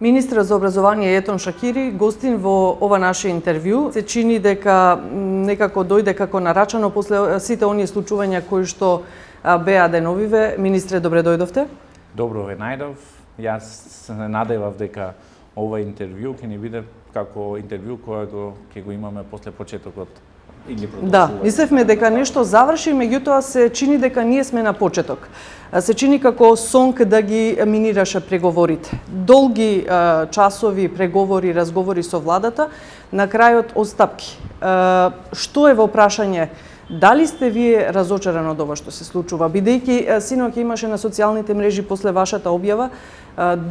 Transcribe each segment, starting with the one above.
Министрот за образование Етон Шакири гостин во ова наше интервју. Се чини дека некако дојде како нарачано после сите оние случувања кои што беа деновиве. Министре, добре дојдовте. Добро ве најдов. Јас се надевав дека ова интервју ќе ни биде како интервју кој ќе го имаме после почетокот или продолжување. Да, мислевме дека нешто заврши, меѓутоа се чини дека ние сме на почеток. Се чини како сонг да ги минираше преговорите. Долги часови преговори, разговори со владата, на крајот оставки. Што е во прашање? Дали сте вие разочарани од ова што се случува? Бидејќи синоќ имаше на социјалните мрежи после вашата објава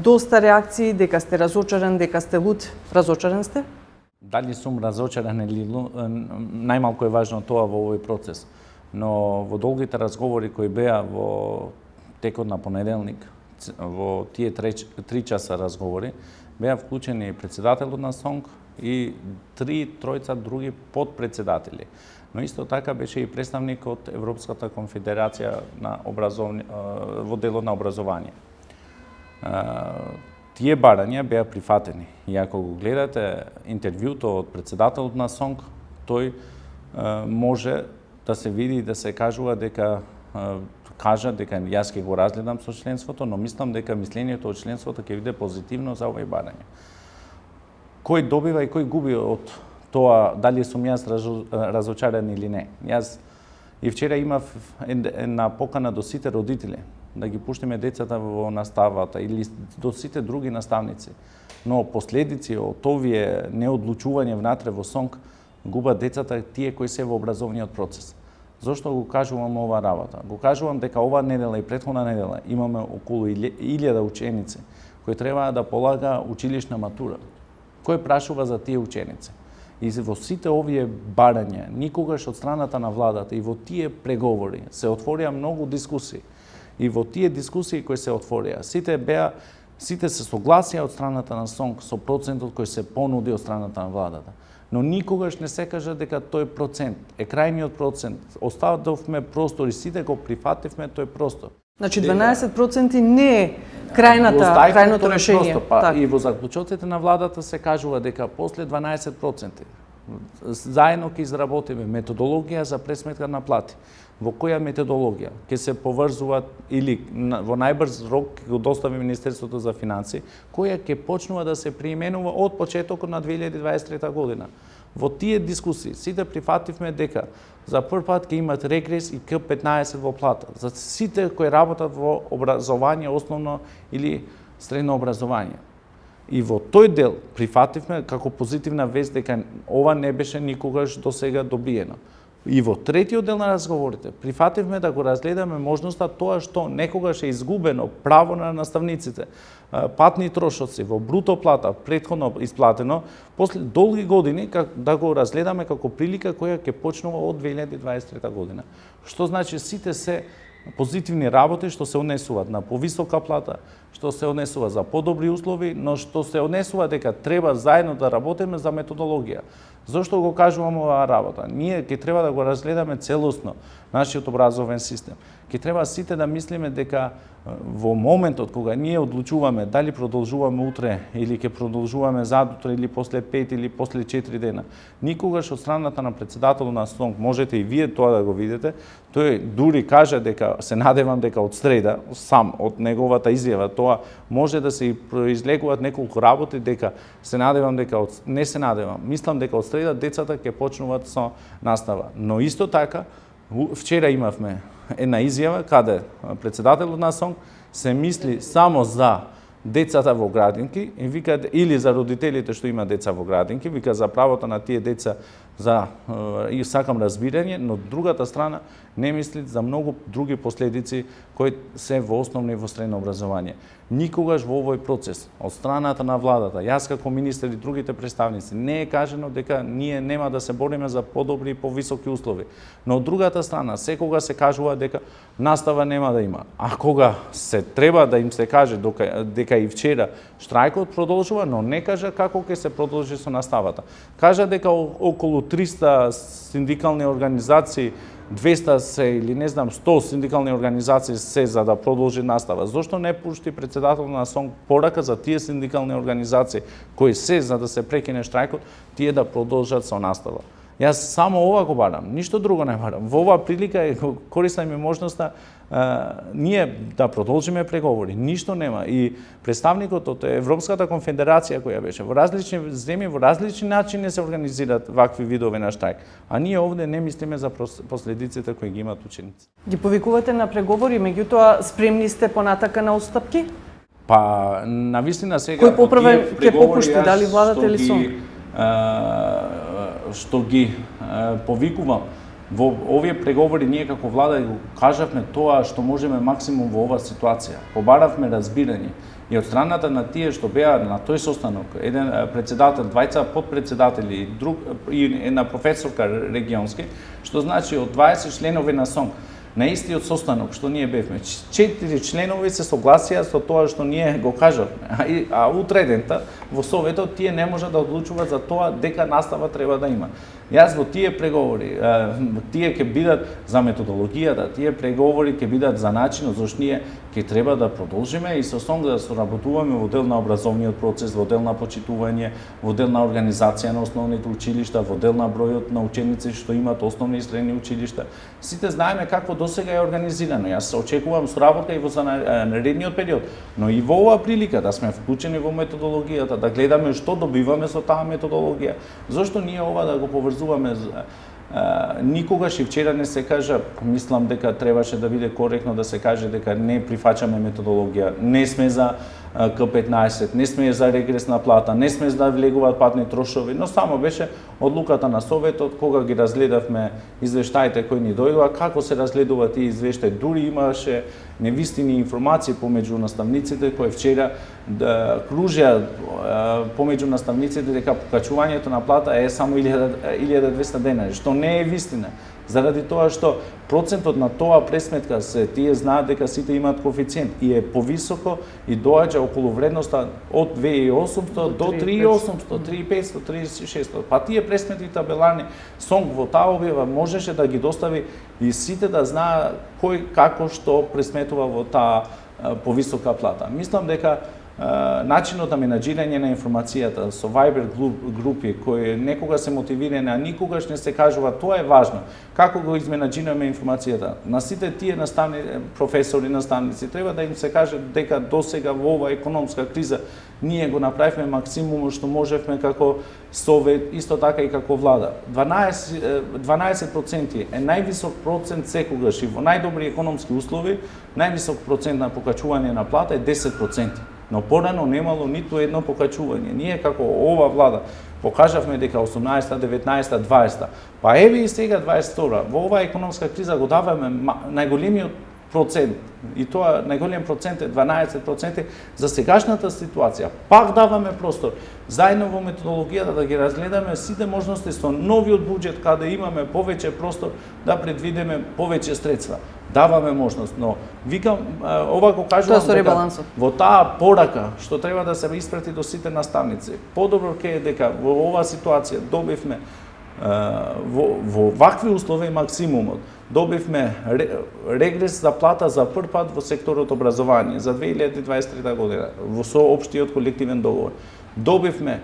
доста реакции дека сте разочаран, дека сте луд. Разочаран сте? Дали сум разочаран или најмалку е важно тоа во овој процес. Но во долгите разговори кои беа во текот на понеделник, во тие 3 часа разговори, беа вклучени председателот на СОНК и тројца други подпредседатели. Но исто така беше и представник од Европската конфедерација на во делот на образование. Тие барања беа прифатени. И ако го гледате интервјуто од председателот на СОНК, тој може да се види и да се кажува дека кажа дека јас ќе го разгледам со членството, но мислам дека мислењето од членството ќе биде позитивно за овој барање. Кој добива и кој губи од тоа, дали сум јас разочаран или не. Јас и вчера имав една покана до сите родители да ги пуштиме децата во наставата или до сите други наставници. Но последици од овие неодлучување внатре во СОНК губат децата тие кои се во образовниот процес. Зошто го кажувам ова работа? Го кажувам дека ова недела и претходна недела имаме околу 1000 ученици кои треба да полага училишна матура. Кој прашува за тие ученици? И во сите овие барања, никогаш од страната на владата и во тие преговори се отворија многу дискусии. И во тие дискусии кои се отворија, сите се согласија од страната на СОНК со процентот кој се понуди од страната на владата. Но никогаш не се кажа дека тој процент е крајниот процент. Остававме простор и сите го прифативме тој простор. Значи 12% не е крајното решение. И во заклучоците на владата се кажува дека после 12% заедно ќе изработиме методологија за пресметка на плати. Во која методологија ќе се поврзуваат или во најбрз рок ќе го достави Министерството за финансии, која ќе почнува да се применува од почетокот на 2023 година. Во тие дискусии сите прифативме дека за прв пат ќе имат регрес и К15 во плата за сите кои работат во образование, основно или средно образование. И во тој дел прифативме како позитивна вест дека ова не беше никогаш досега добиено. И во третиот дел на разговорите прифативме да го разгледаме можноста тоа што некогаш е изгубено право на наставниците, патни трошоци во бруто плата претходно исплатено, после долги години да го разгледаме како прилика која ќе почнува од 2023 година. Што значи сите се позитивни работи што се однесуваат на повисока плата, што се однесува за подобри услови, но што се однесува дека треба заедно да работиме за методологија. Зошто го кажувам оваа работа? Ние ќе треба да го разгледаме целосно нашиот образовен систем. Ќе треба сите да мислиме дека во моментот кога ние одлучуваме дали продолжуваме утре или ќе продолжуваме задутре или после 5 или после 4 дена, никогаш од страната на председателот на СОНК, можете и вие тоа да го видите, тој дури кажа дека се надевам дека од среда, сам од неговата изјава, тоа може да се и произлегуваат неколку работи дека се надевам дека не се надевам. Мислам дека од среда децата ќе почнуваат со настава. Но исто така вчера имавме една изјава каде председателот на СОНК се мисли само за децата во градинки и вика или за родителите што има деца во градинки, вика за правото на тие деца за и сакам разбирање, но другата страна не мисли за многу други последици кои се во основно и во средно образование. Никогаш во овој процес од страната на владата, јас како министер и другите представници, не е кажено дека ние нема да се бориме за подобри и повисоки услови. Но од другата страна, секога се кажува дека настава нема да има. А кога се треба да им се каже дека и вчера штрајкот продолжува, но не кажа како ќе се продолжи со наставата. Кажа дека околу 300 синдикални организации 200 се или не знам 100 синдикални организации се за да продолжи настава. Зошто не пушти председател на СОНК порака за тие синдикални организации кои се за да се прекине штрајкот, тие да продолжат со настава. Јас само ова го барам, ништо друго не барам. Во оваа прилика користам и можноста ние да продолжиме преговори. Ништо нема. И представникот од Европската конфедерација која беше во различни земји, во различни начини се организираат вакви видови на штрајк. А ние овде не мислиме за последиците кои ги имаат ученици. Ги повикувате на преговори, меѓутоа спремни сте понатака на отстапки? Па, навистина сега... Кој поправе ќе попушти, дали владата или СОНК? Што ги повикувам, во овие преговори ние како влада го кажавме тоа што можеме максимум во оваа ситуација. Побаравме разбирање и од страната на тие што беа на тој состанок, еден председател, двајца подпредседатели и една професорка регионски, што значи од 20 членови на СОНК на истиот состанок што ние бевме. 4 членови се согласија со тоа што ние го кажавме, а утредента во Советот тие не можат да одлучуваат за тоа дека настава треба да има. Јас во тие преговори, тие ќе бидат за методологијата, тие преговори ќе бидат за начинот зашто ние ќе треба да продолжиме и со СОНК да соработуваме во дел на образовниот процес, во дел на почитување, во дел на организација на основните училишта, во дел на бројот на ученици што имаат основни и средни училишта. Сите знаеме какво досега е организирано. Јас се очекувам соработка и во наредниот период, но и во оваа прилика да сме вклучени во методологијата, да гледаме што добиваме со таа методологија. Зошто ние ова да го поврзуваме? Никогаш и вчера не се кажа, мислам дека требаше да биде коректно да се каже дека не прифаќаме методологија, не сме за К15, не сме за регресна плата, не сме за да влегуваат патни трошови, но само беше одлуката на Советот кога ги разгледавме извештаите кои ни дојдоа, како се разгледуваат тие извештаи, дури имаше невистини информации помеѓу наставниците кои вчера кружеа помеѓу наставниците дека покачувањето на плата е само 1200 денари, што не е вистина. Заради тоа што процентот на тоа пресметка се тие знаат дека сите имаат коефициент и е повисоко и доаѓа околу вредноста од 2800 до 3800, 3500, 3600. Па тие пресметки табеларни СОНК во таа објава можеше да ги достави и сите да знаат кој како што пресметува во таа повисока плата. Мислам дека начинот на менаџирање на информацијата со Viber групи кои некога се мотивирани, а никогаш не се кажува тоа е важно. Како го изменаџираме информацијата? На сите тие професори, наставници треба да им се каже дека досега во оваа економска криза ние го направивме максимумот што можевме како Совет, исто така и како влада. 12% е највисок процент секогаш и во најдобри економски услови, највисок процент на покачување на плата е 10%. Но порано немало ниту едно покачување. Ние како ова влада покажавме дека 18, 19, 20. Па еве и сега 22. Во оваа економска криза го даваме најголемиот процент. И тоа најголем процент е 12% за сегашната ситуација. Пак даваме простор заедно во методологијата да ги разгледаме сите можности со новиот буџет каде имаме повеќе простор да предвидиме повеќе средства. Даваме можност, но викам ова го кажувам дека во таа порака што треба да се испрати до сите наставници. Подобро ќе е дека во оваа ситуација добивме во вакви услови максимумот. Добивме регрес за плата за прв пат во секторот образование за 2023 година во со општиот колективен договор. Добивме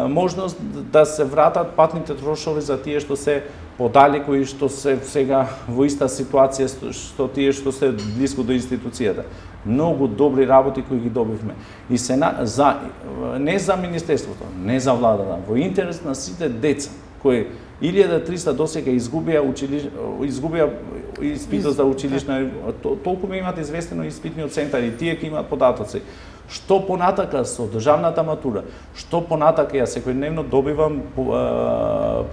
можност да се вратат патните трошови за тие што се подалеку и што се сега во иста ситуација што тие што се блиску до институцијата. Многу добри работи кои ги добивме. И се не за министерството, не за владата, во интерес на сите деца кои 1300 досега изгубија испитот за училишна, толку ми имаат известено испитниот центар и тие ќе имаат податоци. Што понатака со државната матура, што понатака ја секојдневно добивам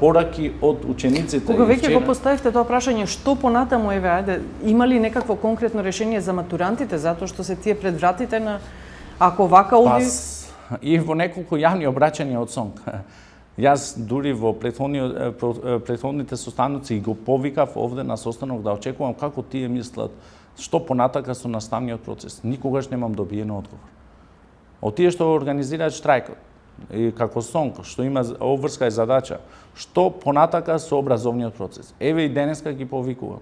пораки од учениците. Кога веќе го поставивте тоа прашање, што понатаму еве, ајде, има ли некакво конкретно решение за матурантите, затоа што се тие пред вратите на ако вака оди? И во неколку јавни обраќања од СОНК. Јас дури во претходните состаноци го повикав овде на состанок да очекувам како тие мислат, што понатака со наставниот процес. Никогаш немам добиен одговор. Од тие што организираат штрајкот, и како СОНК, што има обврска и задача, што понатака со образовниот процес. Еве и денеска ги повикувам.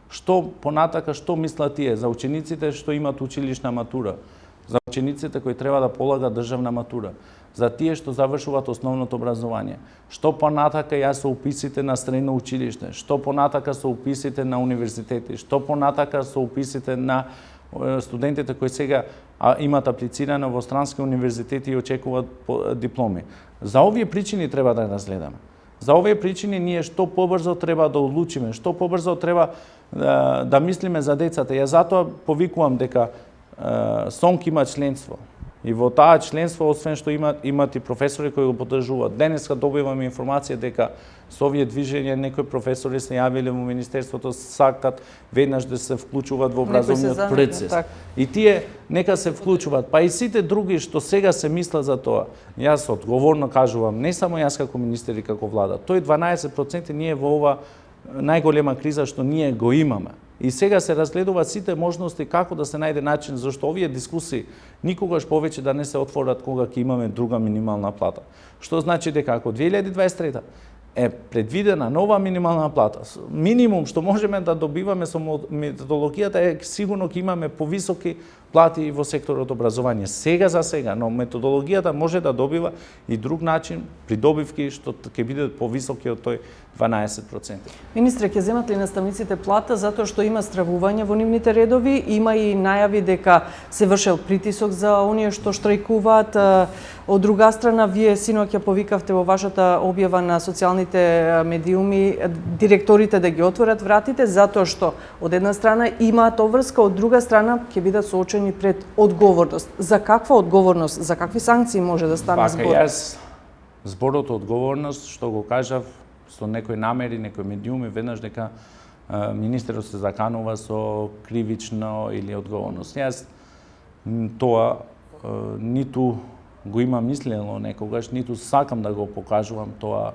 Што понатака, што мислат тие за учениците што имат училишна матура, за учениците кои треба да полагат државна матура, за тие што завршуваат основното образование, што понатака ја со уписите на средно училиште, што понатака со уписите на универзитети, што понатака со уписите на студентите кои сега имат аплицирано во странски универзитети и очекуваат дипломи. За овие причини треба да разгледаме. За овие причини ние што побрзо треба да одлучиме, што побрзо треба да мислиме за децата. Ја затоа повикувам дека СОНК има членство. И во таа членство, освен што имат и професори кои го поддржуваат. Денеска добиваме информација дека со овие движења некои професори се јавиле во Министерството, сакат веднаш да се вклучуваат во образовниот процес. И тие нека се вклучуваат. Па и сите други што сега се мислат за тоа. Јас одговорно кажувам, не само јас како министер и како влада, тој 12% ние во ова најголема криза што ние го имаме. И сега се разгледуваат сите можности како да се најде начин зашто овие дискусии никогаш повеќе да не се отворат кога ќе имаме друга минимална плата. Што значи дека ако 2023 е предвидена нова минимална плата, минимум што можеме да добиваме со методологијата е сигурно ќе имаме повисоки плати во секторот образование. Сега за сега, но методологијата може да добива и друг начин придобивки што ќе бидат повисоки од тој 12%. Министре, ќе земат ли наставниците плата затоа што има стравување во нивните редови? Има и најави дека се вршел притисок за оние што штрајкуваат. Од друга страна, вие синоќа повикавте во вашата објава на социјалните медиуми директорите да ги отворат вратите затоа што од една страна имаат обврска, од друга страна ќе бидат соочени пред одговорност. За каква одговорност, за какви санкции може да стане збор? Јас зборот одговорност што го кажав со некои намери, некои медиуми, веднаш дека министерот се заканува со кривично или одговорност. Јас тоа ниту го имам мислено некогаш, ниту сакам да го покажувам тоа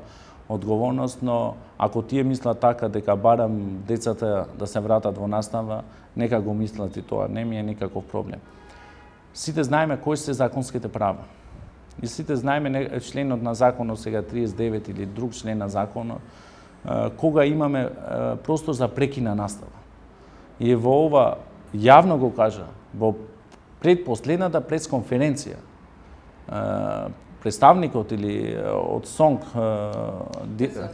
одговорност, но ако тие мислат така дека барам децата да се вратат во настава, нека го мислат и тоа, не ми е никаков проблем. Сите знаеме кои се законските права. И сите знаеме членот на законот, сега 39 или друг член на законот, кога имаме простор за прекина настава. И во ова, јавно го кажа, во предпоследната пресконференција, представникот или од СОНК,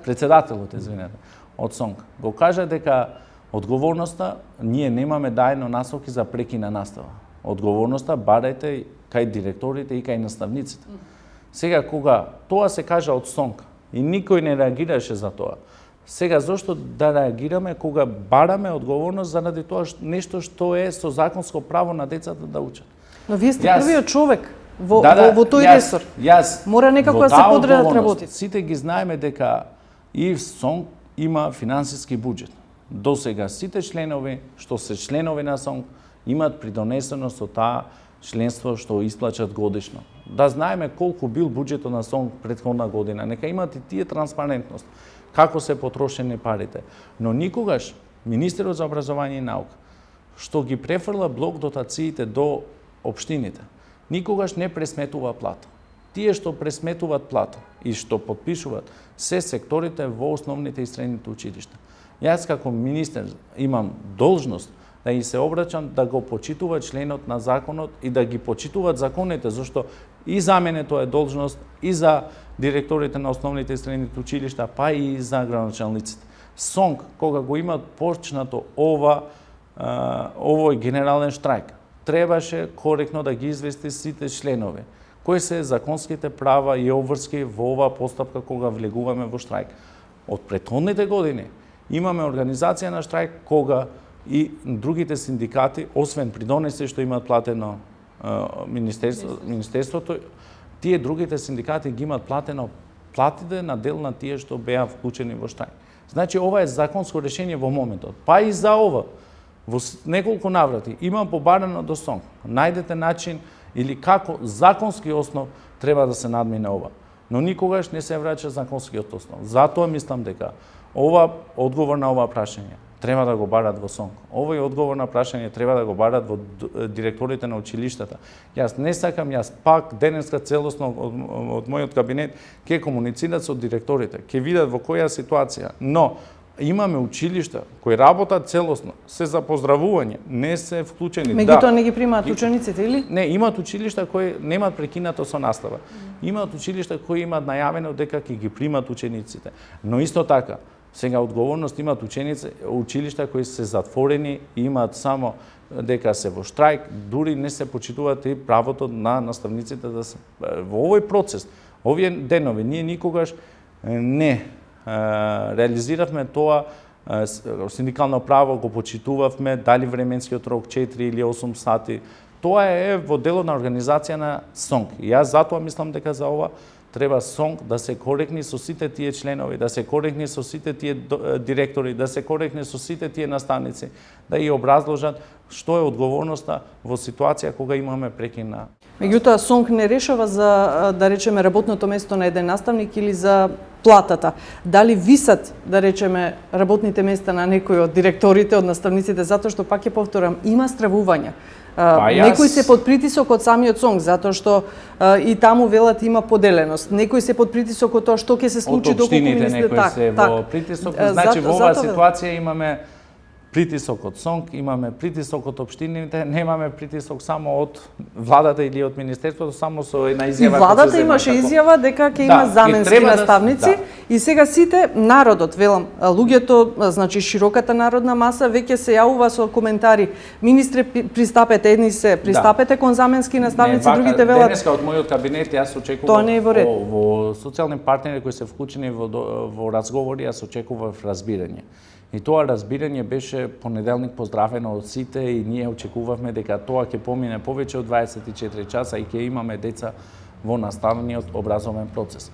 председателот, извинете, од СОНК, го кажа дека одговорноста ние немаме дајно насоки за прекина настава. Одговорноста барајте кај директорите и кај наставниците. Сега кога тоа се кажа од СОНК и никој не реагираше за тоа, сега зошто да реагираме кога бараме одговорност заради тоа нешто што е со законско право на децата да учат? Но вие сте првиот човек во тој ресор. Мора некако да се подредат работите. Сите ги знаеме дека и СОНК има финансиски буџет. До сега сите членови што се членови на СОНК имат придонесено со таа членство што исплаќат годишно. Да знаеме колку бил буџетот на СОНК претходна година, нека имат и тие транспарентност, како се потрошени парите. Но никогаш министерот за образование и наука, што ги префрла блок дотациите до општините, никогаш не пресметува плата. Тие што пресметуваат плата и што подпишуваат се секторите во основните и средните училишта. Јас како министер имам должност да и се обраќам да го почитува членот на законот и да ги почитуваат законите, зашто и за мене тоа е должност, и за директорите на основните и средните училишта, па и за градоначалниците. СОНК, кога го имат почнато овој генерален штрајк, требаше коректно да ги извести сите членови, кои се законските права и обврски во оваа постапка кога влегуваме во штрајк. Од претходните години имаме организација на штрајк кога и другите синдикати, освен придонеси што имаат платено Министерството, тие другите синдикати ги имаат платено платите на дел на тие што беа вклучени во штрајк. Значи, ова е законско решение во моментот. Па и за ова, во неколку наврати, имам побарано до СОНК. Најдете начин или како законски основ треба да се надмине ова. Но никогаш не се враќа законскиот основ. Затоа мислам дека ова одговор на ова прашање треба да го барат во СОНК. Овој одговор на прашање треба да го барат во директорите на училиштата. Јас не сакам, јас пак денеска целосно од мојот кабинет ќе комуницират со директорите, ќе видат во која ситуација, но имаме училишта кои работат целосно, се за поздравување, не се вклучени. Меѓутоа не ги примаат учениците или? Не, имаат училишта кои немаат прекинато со настава. Имаат училишта кои имаат најавено дека ќе ги примат учениците. Но исто така, сега одговорност имаат училишта кои се затворени и имаат само дека се во штрајк, дури не се почитуваат и правото на наставниците да се во овој процес. Овие денови ние никогаш не реализиравме тоа, синдикално право го почитувавме, дали временскиот рок 4 или 8 сати. Тоа е во делот на организација на СОНК. И јас затоа мислам дека за ова треба СОНК да се корекни со сите тие членови, да се корекни со сите тие директори, да се корекни со сите тие наставници, да ја образложат што е одговорноста во ситуација кога имаме прекин на. Меѓутоа СОНК не решава за, да речеме, работното место на еден наставник или за платата. Дали висат, да речеме, работните места на некои од директорите, од наставниците, затоа што, пак ќе повторам, има стравувања. Некои се под притисок од самиот СОНК, затоа што и таму велат има поделеност. Некои се под притисок од тоа што ќе се случи доколку министрите некои се во притисок. Значи во оваа ситуација имаме притисок од СОНК, имаме притисок од општините, немаме притисок само од владата или од министерството, само со една изјава. И владата имаше изјава дека ќе има заменски наставници и сега сите народот, велам, луѓето, значи широката народна маса веќе се јавува со коментари. Министре, пристапете, едни се пристапете кон заменски наставници, другите велат. Денеска од мојот кабинет јас очекував во социјални партнери кои се вклучени во разговори, јас очекував разбирање. И тоа разбирање беше понеделник поздравено од сите и ние очекувавме дека тоа ќе помине повеќе од 24 часа и ќе имаме деца во наставниот образовен процес.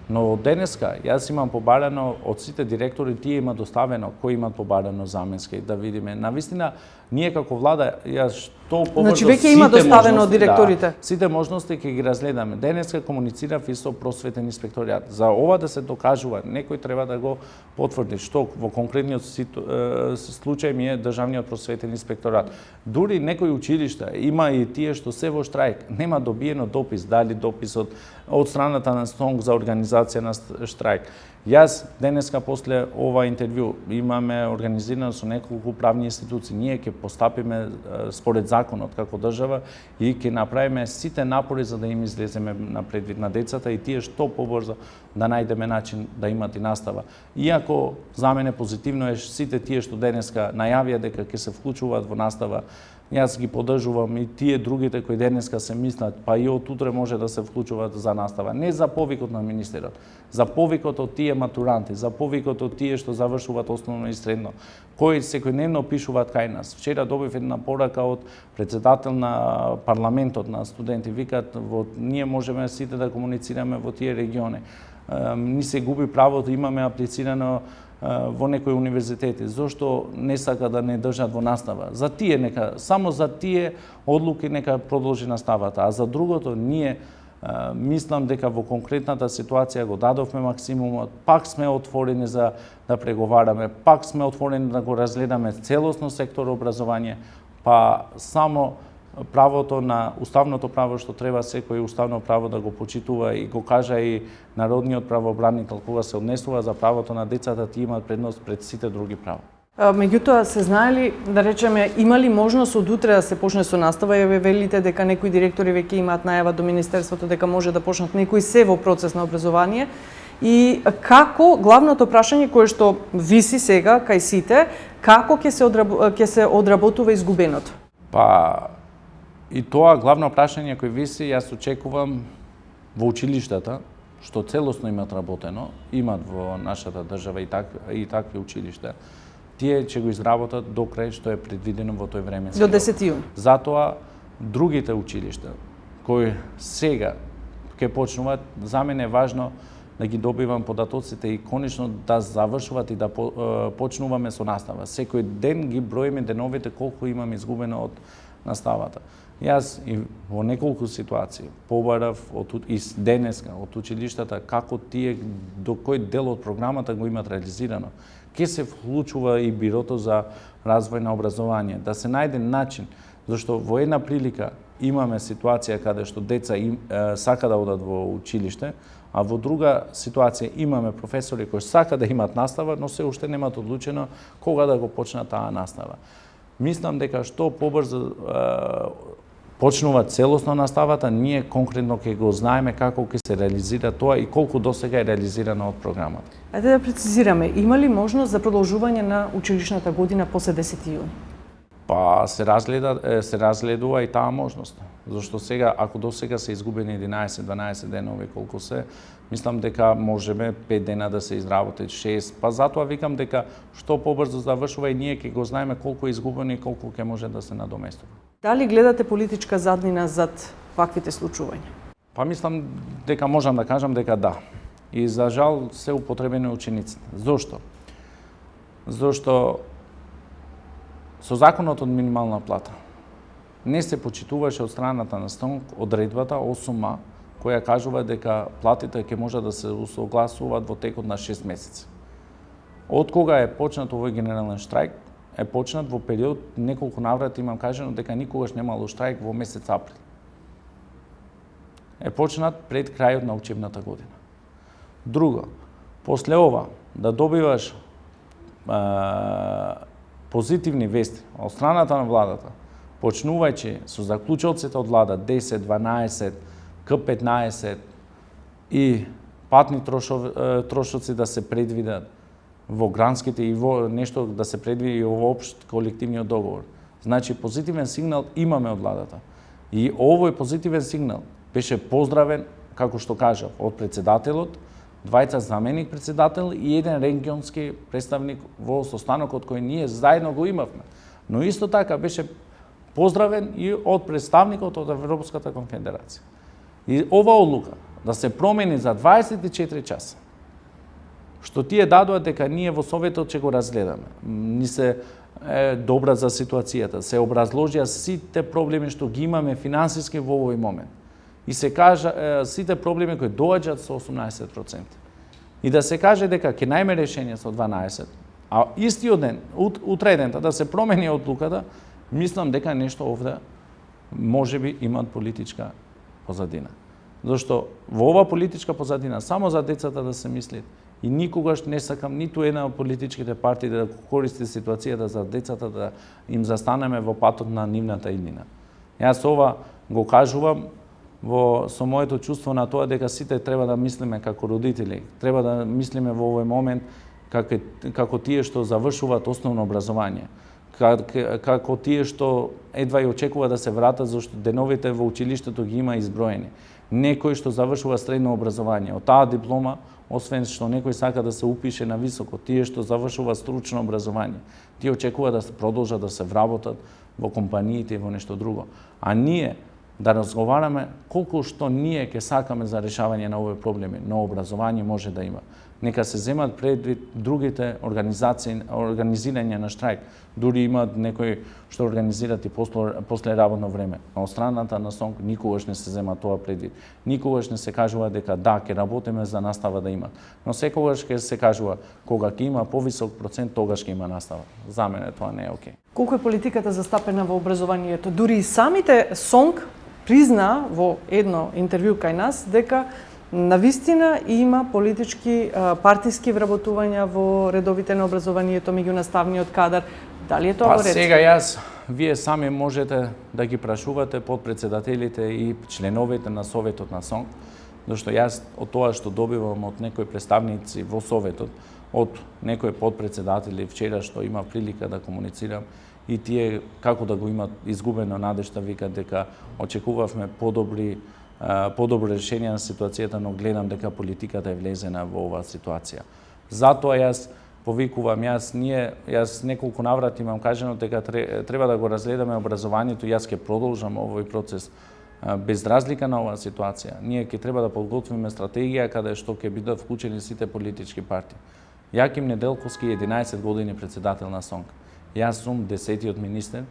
Но денеска јас имам побарано од сите директори, тие има доставено кои имаат побарано заменски, да видиме. Навистина, ние како влада, јас што побрзо значи веќе има доставено од директорите. Да, сите можности ќе ги разгледаме. Денеска комуницирав и со просветен инспекторијат. За ова да се докажува, некој треба да го потврди што во конкретниот случај ми е државниот просветен инспекторат. Дури некои училишта, има и тие што се во штрајк, нема добиено допис, дали допис од страната на СОНК за организација на штрајк. Јас денеска после ова интервју имаме организирано со неколку правни институции. Ние ќе постапиме според законот како држава и ќе направиме сите напори за да им излеземе на предвид на децата и тие што побрзо да најдеме начин да имат и настава. Иако за мене позитивно е сите тие што денеска најавија дека ќе се вклучуваат во настава, јас ги поддржувам и тие другите кои денеска се мислат, па и од утре може да се вклучуваат за настава. Не за повикот на министерот, за повикот од тие матуранти, за повикот од тие што завршуваат основно и средно, кои секојдневно пишуваат кај нас. Вчера добив една порака од председател на парламентот на студенти, викаат ние можеме сите да комуницираме во тие региони. Ни се губи правото, имаме аплицирано во некои универзитети, зошто не сака да не држат во настава. За тие нека, само за тие одлуки нека продолжи наставата, а за другото ние мислам дека во конкретната ситуација го дадовме максимумот, пак сме отворени за да преговараме, пак сме отворени да го разгледаме целосно сектор образование, па само правото на уставното право што треба секој уставно право да го почитува и го кажа и народниот правобранител кога се однесува за правото на децата, тие имаат предност пред сите други права. Меѓутоа се знаели, да речеме, има ли можност од утре да се почне со настава? Ја велите дека некои директори веќе имаат најава до министерството дека може да почнат, некои се во процес на образование. И како главното прашање кое што виси сега кај сите, како ќе се одработува изгубеното? Па и тоа главно прашање кој виси, јас очекувам во училиштата, што целосно имат работено, имат во нашата држава и такви училишта, тие ќе го изработат до крај што е предвидено во тој временски до 10 јуни. Затоа другите училишта кои сега ќе почнуваат, за мене е важно да ги добивам податоците и конечно да завршуваат и да почнуваме со настава. Секој ден ги броиме деновите колку имаме изгубено од наставата. Јас и во неколку ситуации побарав и денеска од училиштата како тие до кој дел од програмата го имат реализирано. Ке се вклучува и Бирото за развој на образование, да се најде начин, зашто во една прилика имаме ситуација каде што деца сака да одат во училиште, а во друга ситуација имаме професори кои сака да имат настава, но се уште немаат одлучено кога да го почнат таа настава. Мислам дека што побрзо почнува целосно наставата, ние конкретно ќе го знаеме како ќе се реализира тоа и колку досега е реализирано од програмата. Ајде да прецизираме, има ли можност за продолжување на училишната година после 10 јуни? Па се разгледува и таа можност. Зашто сега, ако досега се изгубени 11-12 денови колку се, мислам дека можеме 5 дена да се изработи 6, па затоа викам дека што побрзо завршува и ние ќе го знаеме колку е изгубено и колку ќе може да се надоместува. Дали гледате политичка заднина зад ваквите случувања? Па мислам дека можам да кажам дека да. И за жал се употребени учениците. Зошто? Зошто со законот од минимална плата не се почитуваше од страната на СТОНК одредбата 8А која кажува дека платите ќе може да се усогласуваат во текот на 6 месеци. Од кога е почнат овој генерален штрајк, е почнат во период неколку наврати имам кажано дека никогаш немало штрајк во месец април. Е почнат пред крајот на учебната година. Друго, после ова да добиваш позитивни вести од страната на владата, почнувајќи со заклучоците од влада 10, 12, К15 и патни трошоци да се предвидат во гранските и во нешто да се предвиди и во општ колективниот договор. Значи позитивен сигнал имаме од владата. И овој позитивен сигнал беше поздравен, како што кажав, од председателот, двајца заменик председател и еден регионски представник во состанокот кој ние заедно го имавме. Но исто така беше поздравен и од представникот од Европската конфедерација. И ова одлука да се промени за 24 часа, што тие дадоа дека ние во Советот ќе го разгледаме. Ни се добра за ситуацијата, се образложија сите проблеми што ги имаме финансиски во овој момент. И се кажа сите проблеми кои доаѓаат со 18%. И да се каже дека ќе најме решение со 12, а истиот ден, утредента да се промени одлуката, мислам дека нешто овде можеби имаат политичка позадина. Зашто во ова политичка позадина само за децата да се мисли и никогаш не сакам ниту една од политичките партии да користи ситуацијата за децата да им застанеме во патот на нивната иднина. Јас ова го кажувам со моето чувство на тоа дека сите треба да мислиме како родители, треба да мислиме во овој момент како тие што завршуваат основно образование, како тие што едва и очекува да се вратат зашто деновите во училиштето ги има изброени. Некој што завршува средно образование, од таа диплома, освен што некој сака да се упише на високо, тие што завршува стручно образование, тие очекува да се продолжат да се вработат во компаниите и во нешто друго. А ние да разговараме колку што ние ќе сакаме за решавање на овој проблеми, но образование може да има. Нека се земат предвид другите организирање на штрајк. Дури имаат некои што организират и после работно време. Но од страната на СТОНК никогаш не се зема тоа предвид. Никогаш не се кажува дека да, ќе работиме за настава да има. Но секогаш ќе се кажува кога ќе има повисок процент, тогаш ќе има настава. За мене тоа не е окей. Колку е политиката застапена во образованието? Дури и самите СТОНК призна во едно интервју кај нас дека навистина има политички партиски вработувања во редовите на образованието меѓу наставниот кадар. Дали е тоа во ред? Сега вие сами можете да ги прашувате подпредседателите и членовите на Советот на СТОНК, зашто јас од тоа што добивам од некои представници во Советот, од некои подпредседатели вчера што има прилика да комуницирам, и тие како да го имат изгубено надежта, викат дека очекувавме подобро решение на ситуацијата, но гледам дека политиката е влезена во оваа ситуација. Затоа јас повикувам, јас неколку наврати имам кажано дека треба да го разгледаме образованието, јас ќе продолжам овој процес без разлика на оваа ситуација. Ние ќе треба да подготвиме стратегија каде што ќе бидат вклучени сите политички партии. Јаким Неделковски е 11 години председател на СТОНК. Јас сум 10-тиот министер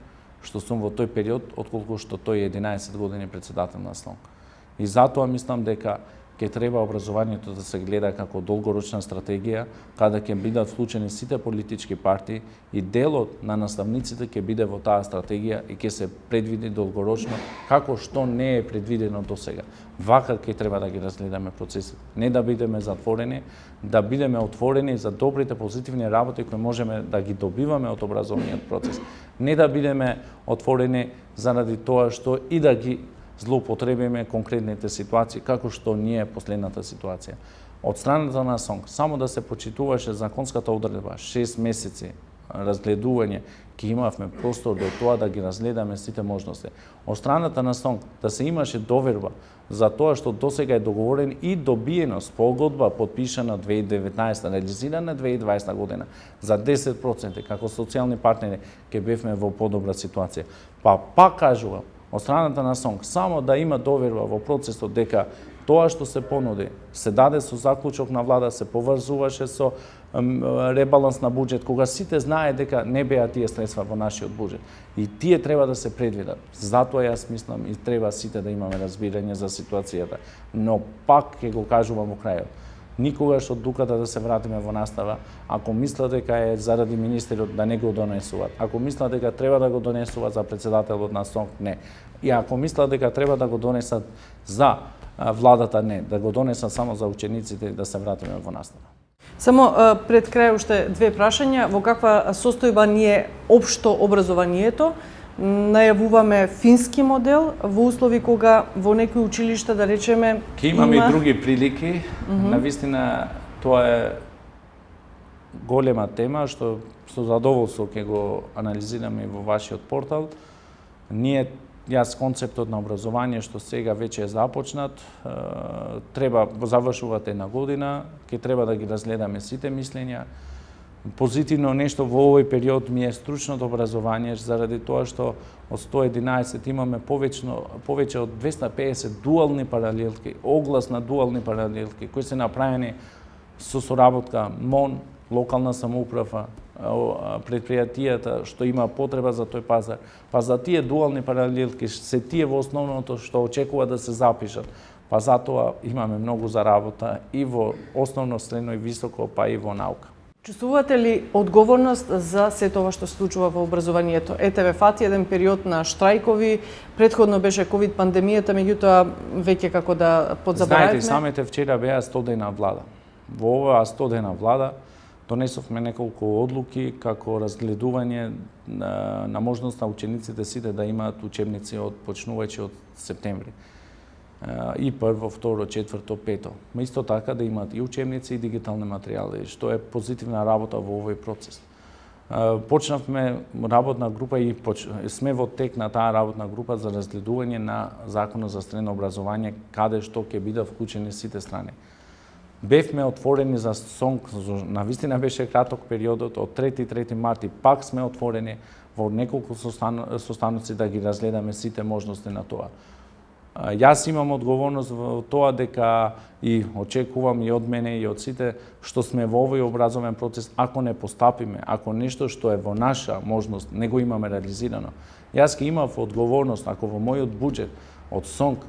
што сум во тој период, отколку што тој е 11 години председател на СТОНК. И затоа мислам дека ќе треба образованието да се гледа како долгорочна стратегија, каде ќе бидат вклучени сите политички партии и делот на наставниците ќе биде во таа стратегија и ќе се предвиди долгорочно како што не е предвидено досега. Вака ќе треба да ги разгледаме процесите, не да бидеме затворени, да бидеме отворени за добрите позитивни работи кои можеме да ги добиваме од образовниот процес, не да бидеме отворени заради тоа што и да ги злоупотребиме конкретните ситуации, како што ние последната ситуација. Од страната на СОНК, само да се почитуваше законската одредба, 6 месеци разгледување, ќе имавме простор до тоа да ги разгледаме сите можности. Од страната на СОНК, да се имаше доверба за тоа што досега е договорен и добиено спогодба подпишана 2019, реализирана 2020 година за 10%, како социјални партнери ќе бевме во подобра ситуација. Пак кажувам, од страната на СОНК, само да има доверба во процесот дека тоа што се понуди, се даде со заклучок на влада, се поврзуваше со ребаланс на буџет, кога сите знае дека не беа тие средства во нашиот буџет. И тие треба да се предвидат. Затоа јас мислам и треба сите да имаме разбирање за ситуацијата. Но пак ќе го кажувам во крајот. Никогаш од дуката да се вратиме во настава, ако мислат дека е заради министерот да не го донесуваат, ако мислат дека треба да го донесуваат за председателот на СОНК, не. И ако мислат дека треба да го донесат за владата, не. Да го донесат само за учениците и да се вратиме во настава. Само пред крај уште две прашања. Во каква состојба ни е општо образованието? Најавуваме фински модел во услови кога во некои училишта, да речеме, Ке имаме и други прилики. Навистина тоа е голема тема што со задоволство ќе го анализираме и во вашиот портал. Јас концептот на образование што сега веќе е започнат, треба завршувате една година, ќе треба да ги разгледаме сите мислења. Позитивно нешто во овој период ми е стручното образование, заради тоа што од 111 имаме повеќе од 250 дуални паралелки, оглас на дуални паралелки, кои се направени со соработка МОН, локална самоуправа, предпријатијата што има потреба за тој пазар. Па за тие дуални паралелки се тие во основното што очекува да се запишат. Па затоа имаме многу за работа и во основно, средно и високо, па и во наука. Чувствувате ли одговорност за сето ова што се случува во образованието? Ете ве фати еден период на штрајкови, претходно беше ковид пандемијата, меѓутоа веќе како да подзаборавивме. Знаете, самите вчера беа 100 дена влада. Во оваа 100 дена влада донесовме неколку одлуки како разгледување на можност на учениците сите да имаат учебници почнувајќи од септември. И прво, второ, четврто, пето. Ма исто така да имаат и учебници и дигитални материјали, што е позитивна работа во овој процес. Почнавме работна група и сме во тек на таа работна група за разгледување на Законот за средно образование, каде што ќе бидат вклучени сите страни. Бевме отворени за СОНК, навистина беше краток периодот, од 3 марти пак сме отворени во неколку состаноци да ги разгледаме сите можности на тоа. Јас имам одговорност во тоа дека и очекувам и од мене и од сите што сме во овој образовен процес, ако не постапиме, ако нешто што е во наша можност не го имаме реализирано. Јас ке имав одговорност ако во мојот буџет од СОНК,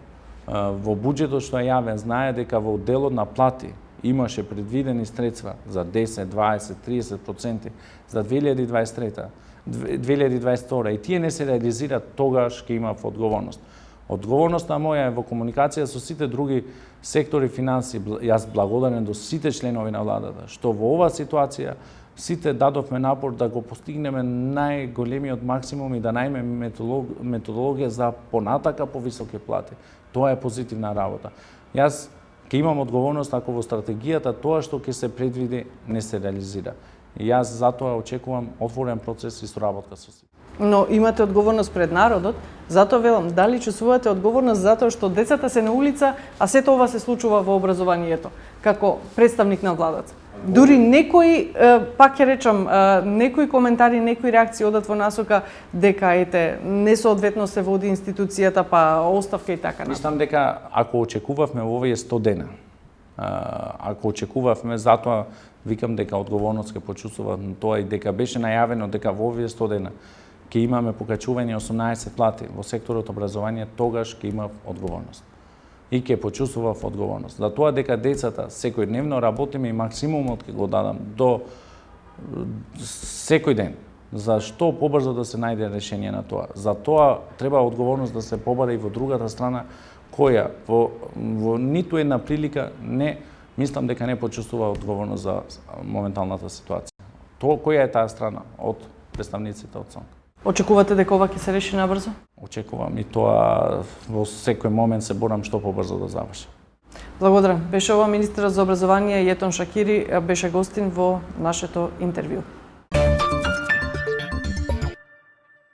во буџетот што е јавен, знае дека во делот на плати имаше предвидени средства за 10, 20, 30% за 2023, 2022 и тие не се реализираат, тогаш ќе имав одговорност. Одговорноста моја е во комуникација со сите други сектори финанси. Јас благодарен до сите членови на владата, што во оваа ситуација сите дадовме напор да го постигнеме најголемиот максимум и да најдеме методологија за понатака повисоки плати. Тоа е позитивна работа. Јас ќе имам одговорност ако во стратегијата тоа што ќе се предвиди не се реализира. И јас затоа очекувам отворен процес и соработка со сите. Но имате одговорност пред народот, затоа велам, дали чувствувате одговорност затоа што децата се на улица, а сето ова се случува во образованието, како представник на владата? Дури некои, пак ќе речам, некои коментари, некои реакции одат во насока дека ете несоодветно се води институцијата, па оставка и така. Мислам дека ако очекувавме во овие 100 дена, ако очекувавме, затоа викам дека одговорност ќе почувствувам тоа и дека беше најавено дека во овие 100 дена ќе имаме покачување 18 плати во секторот образование, тогаш ќе имав одговорност. и ќе почувствував одговорност. За тоа дека децата секојдневно работиме и максимумот ќе го дадам до секој ден. За што побрзо да се најде решение на тоа. За тоа треба одговорност да се побара и во другата страна, која во ниту една прилика не мислам дека не почувствува одговорност за моменталната ситуација. Тоа која е таа страна од представниците од СОНК? Очекувате дека ова ќе се реши набрзо? Очекувам и тоа во секој момент се борам што побрзо да заврши. Благодарам. Беше ова министерот за образование Јетон Шакири, беше гостин во нашето интервју.